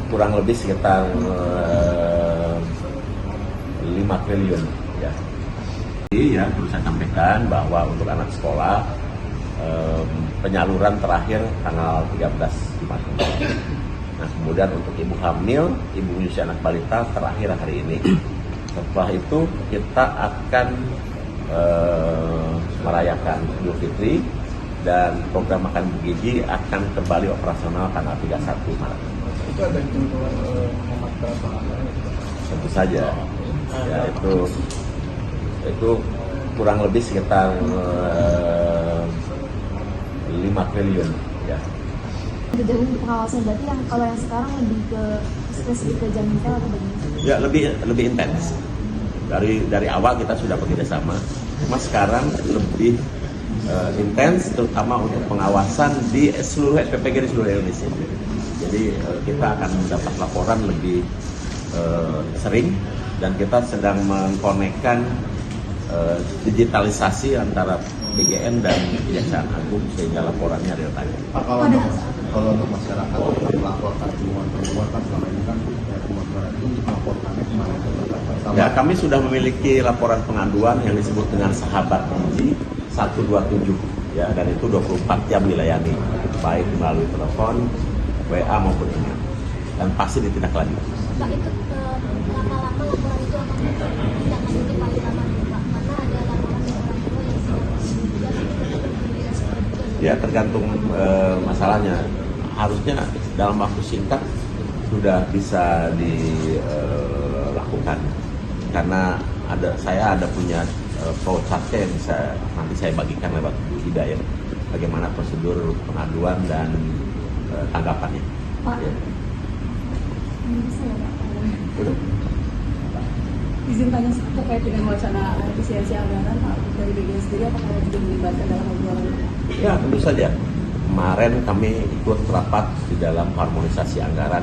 kurang lebih sekitar 5 triliun ya. Jadi ya perlu saya sampaikan bahwa untuk anak sekolah penyaluran terakhir tanggal 13 Maret. Nah kemudian untuk ibu hamil, ibu menyusui anak balita terakhir hari ini. Setelah itu kita akan merayakan Idul Fitri dan program makan bergizi akan kembali operasional tanggal 31 Maret. Itu ada keuntungan hemat berapa? Tentu saja, ya itu kurang lebih sekitar 5 triliun ya. Kejadian pengawasan berarti yang kalau yang sekarang lebih ke spesifik ke Jamintel atau bagaimana? Ya lebih intens. Dari awal kita sudah bekerja sama, cuma sekarang lebih intens terutama untuk pengawasan di seluruh SPPG di seluruh Indonesia. Jadi kita akan mendapat laporan lebih sering dan kita sedang mengkonekkan digitalisasi antara PGN dan Kejaksaan Agung sehingga laporannya real time. Pak, kalau untuk masyarakat melaporkan temuan kan selama ini kan temuan itu melaporkannya kemana? Ya, kami sudah memiliki laporan pengaduan yang disebut dengan Sahabat Gizi 127 ya, dan itu 24 jam dilayani baik melalui telepon, WA maupun email dan pasti ditindaklanjuti. Pak, itu lama-lama laporan itu akan tidak menjadi paling lama Pak, karena ada laporan yang orang tua yang Ya tergantung masalahnya. Harusnya dalam waktu singkat sudah bisa dilakukan karena saya ada punya flowchartnya yang nanti saya bagikan lewat Bu Ida ya, bagaimana prosedur pengaduan dan tanggapannya. Pak, Ya. bisa ya Pak? Udah. Izin tanya terkait dengan wacana efisiensi anggaran Pak dari BGN sendiri, apakah juga dilibatkan dalam obrolan ini? Ya tentu saja. Kemarin kami ikut rapat di dalam harmonisasi anggaran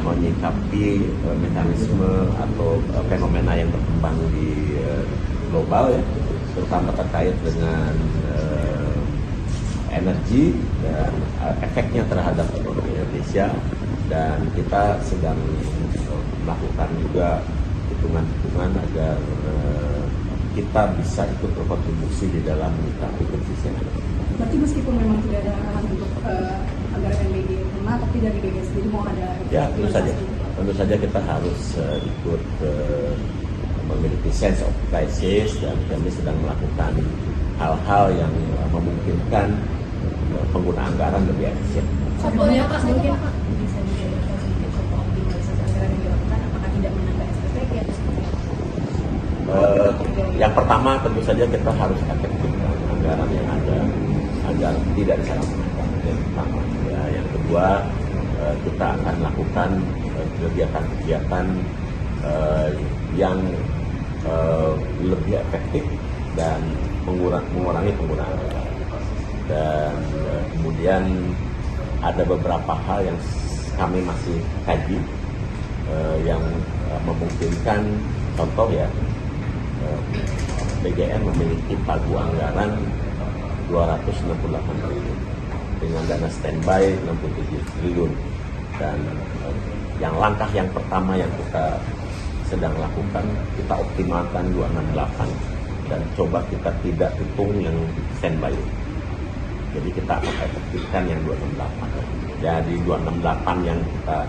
menyikapi mekanisme atau fenomena yang berkembang di global ya, terutama terkait dengan energi dan efeknya terhadap ekonomi Indonesia, dan kita sedang melakukan juga hitungan-hitungan agar kita bisa ikut berkontribusi di dalam menyikapi krisis yang ada. Berarti meskipun memang tidak ada arahan untuk anggaran MBG kena, tapi dari BGN sendiri mau ada? Ya tentu saja kita harus ikut memiliki sense of crisis, dan kami sedang melakukan hal-hal yang memungkinkan pengguna anggaran lebih efisien. Contohnya Pak, mungkin bisa dijelaskan sedikit contoh optimalisasi anggaran yang dilakukan, apakah tidak menambah SPPG atau seperti apa? Yang pertama tentu saja kita harus efektifkan anggaran yang ada agar tidak disalahgunakan. Yang pertama. Ya, yang kedua kita akan lakukan kegiatan-kegiatan yang lebih efektif dan mengurangi penggunaan anggaran. Dan kemudian ada beberapa hal yang kami masih kaji yang memungkinkan, contoh ya, BGN memiliki pagu anggaran 268 triliun dengan dana standby 67 triliun, dan langkah yang pertama yang kita sedang lakukan, kita optimalkan 268 dan coba kita tidak hitung yang standby. Jadi kita akan efektifkan yang 268. Jadi 268 yang kita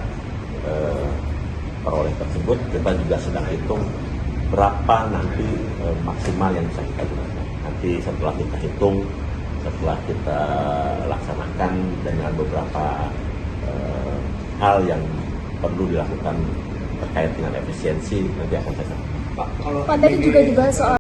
peroleh tersebut, kita juga sedang hitung berapa nanti maksimal yang bisa kita gunakan. Nanti setelah kita hitung, setelah kita laksanakan dengan beberapa hal yang perlu dilakukan terkait dengan efisiensi, nanti akan saya sampaikan. Pak, tadi juga dibahas soal